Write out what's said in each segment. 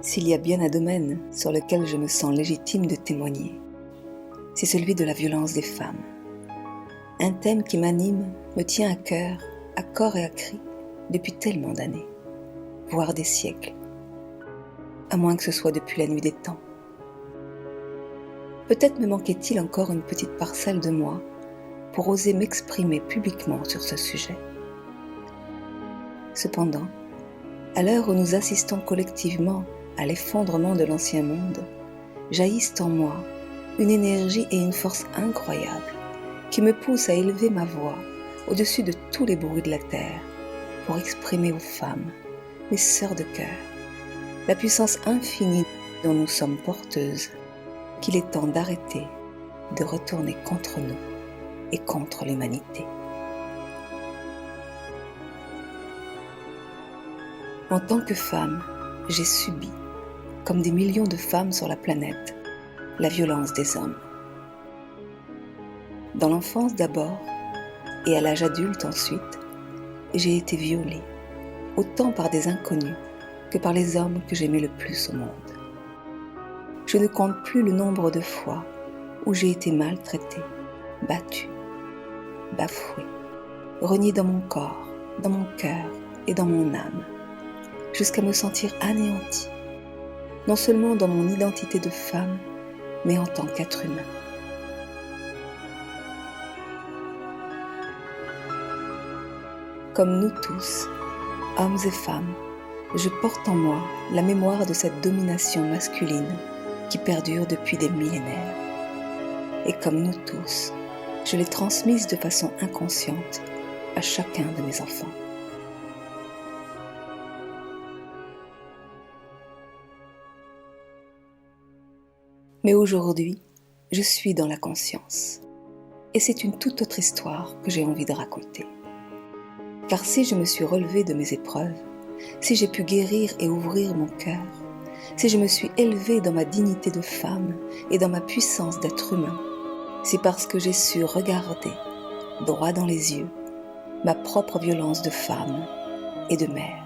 S'il y a bien un domaine sur lequel je me sens légitime de témoigner, c'est celui de la violence des femmes. Un thème qui m'anime, me tient à cœur, à corps et à cri, depuis tellement d'années, voire des siècles, à moins que ce soit depuis la nuit des temps. Peut-être me manquait-il encore une petite parcelle de moi pour oser m'exprimer publiquement sur ce sujet. Cependant, à l'heure où nous assistons collectivement à l'effondrement de l'ancien monde, jaillissent en moi une énergie et une force incroyables qui me poussent à élever ma voix au-dessus de tous les bruits de la terre pour exprimer aux femmes, mes sœurs de cœur, la puissance infinie dont nous sommes porteuses, qu'il est temps d'arrêter de retourner contre nous et contre l'humanité. En tant que femme, j'ai subi, comme des millions de femmes sur la planète, la violence des hommes. Dans l'enfance d'abord, et à l'âge adulte ensuite, j'ai été violée, autant par des inconnus que par les hommes que j'aimais le plus au monde. Je ne compte plus le nombre de fois où j'ai été maltraitée, battue, bafouée, reniée dans mon corps, dans mon cœur et dans mon âme, jusqu'à me sentir anéantie, non seulement dans mon identité de femme, mais en tant qu'être humain. Comme nous tous, hommes et femmes, je porte en moi la mémoire de cette domination masculine qui perdure depuis des millénaires. Et comme nous tous, je l'ai transmise de façon inconsciente à chacun de mes enfants. Mais aujourd'hui, je suis dans la conscience. Et c'est une toute autre histoire que j'ai envie de raconter. Car si je me suis relevée de mes épreuves, si j'ai pu guérir et ouvrir mon cœur, si je me suis élevée dans ma dignité de femme et dans ma puissance d'être humain, c'est parce que j'ai su regarder, droit dans les yeux, ma propre violence de femme et de mère.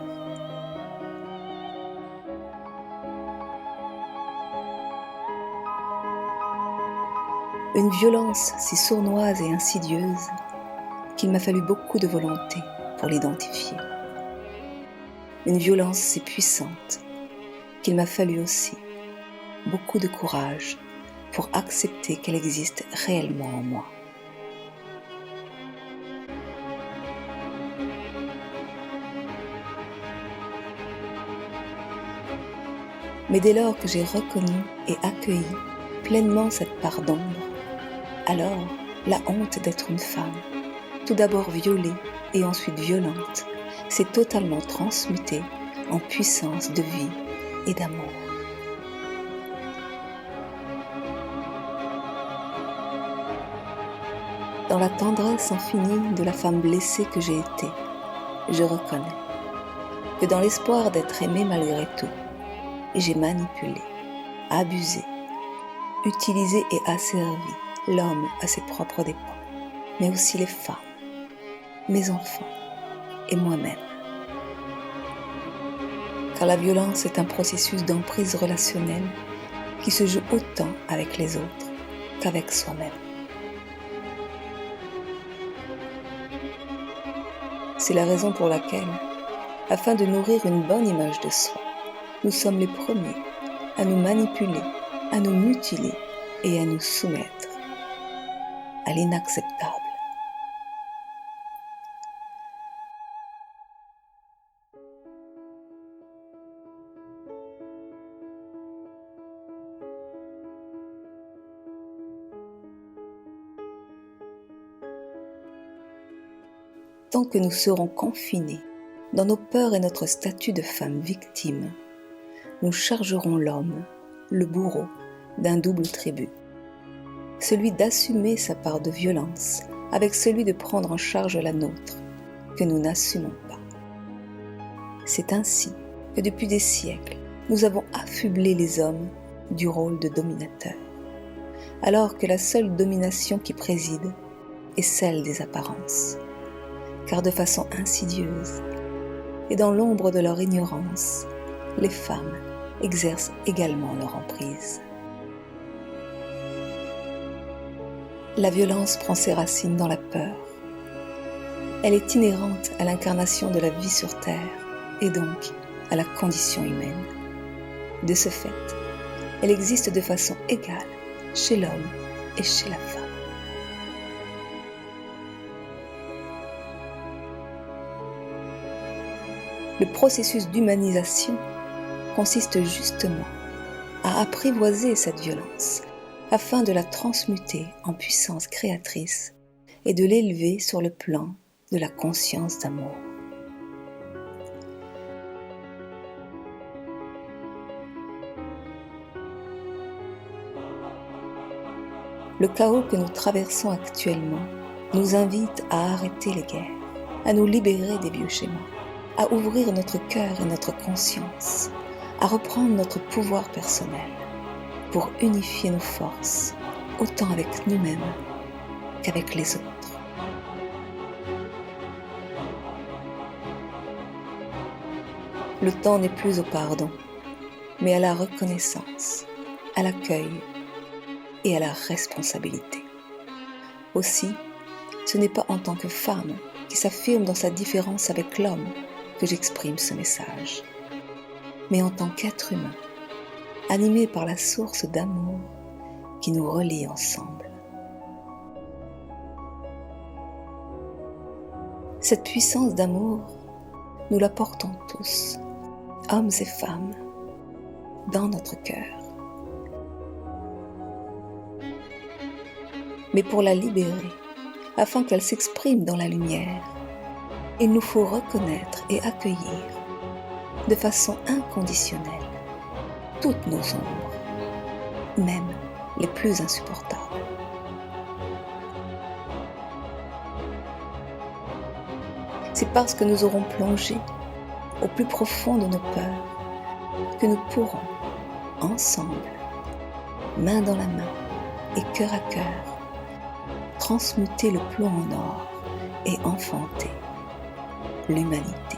Une violence si sournoise et insidieuse qu'il m'a fallu beaucoup de volonté pour l'identifier. Une violence si puissante qu'il m'a fallu aussi beaucoup de courage pour accepter qu'elle existe réellement en moi. Mais dès lors que j'ai reconnu et accueilli pleinement cette part d'ombre, alors la honte d'être une femme, tout d'abord violée et ensuite violente, s'est totalement transmutée en puissance de vie et d'amour. Dans la tendresse infinie de la femme blessée que j'ai été, je reconnais que dans l'espoir d'être aimée malgré tout, j'ai manipulé, abusé, utilisé et asservi l'homme à ses propres dépens, mais aussi les femmes, mes enfants et moi-même. Car la violence est un processus d'emprise relationnelle qui se joue autant avec les autres qu'avec soi-même. C'est la raison pour laquelle, afin de nourrir une bonne image de soi, nous sommes les premiers à nous manipuler, à nous mutiler et à nous soumettre à l'inacceptable. Tant que nous serons confinés dans nos peurs et notre statut de femme victime, nous chargerons l'homme, le bourreau, d'un double tribut. Celui d'assumer sa part de violence avec celui de prendre en charge la nôtre, que nous n'assumons pas. C'est ainsi que depuis des siècles, nous avons affublé les hommes du rôle de dominateur, alors que la seule domination qui préside est celle des apparences. Car de façon insidieuse, et dans l'ombre de leur ignorance, les femmes exercent également leur emprise. La violence prend ses racines dans la peur. Elle est inhérente à l'incarnation de la vie sur Terre et donc à la condition humaine. De ce fait, elle existe de façon égale chez l'homme et chez la femme. Le processus d'humanisation consiste justement à apprivoiser cette violence afin de la transmuter en puissance créatrice et de l'élever sur le plan de la conscience d'amour. Le chaos que nous traversons actuellement nous invite à arrêter les guerres, à nous libérer des vieux schémas, à ouvrir notre cœur et notre conscience, à reprendre notre pouvoir personnel pour unifier nos forces, autant avec nous-mêmes qu'avec les autres. Le temps n'est plus au pardon, mais à la reconnaissance, à l'accueil et à la responsabilité. Aussi, ce n'est pas en tant que femme qui s'affirme dans sa différence avec l'homme que j'exprime ce message, mais en tant qu'être humain, animé par la source d'amour qui nous relie ensemble. Cette puissance d'amour, nous la portons tous, hommes et femmes, dans notre cœur. Mais pour la libérer, afin qu'elle s'exprime dans la lumière, il nous faut reconnaître et accueillir de façon inconditionnelle toutes nos ombres, même les plus insupportables. C'est parce que nous aurons plongé au plus profond de nos peurs que nous pourrons, ensemble, main dans la main et cœur à cœur, transmuter le plomb en or et enfanter l'humanité.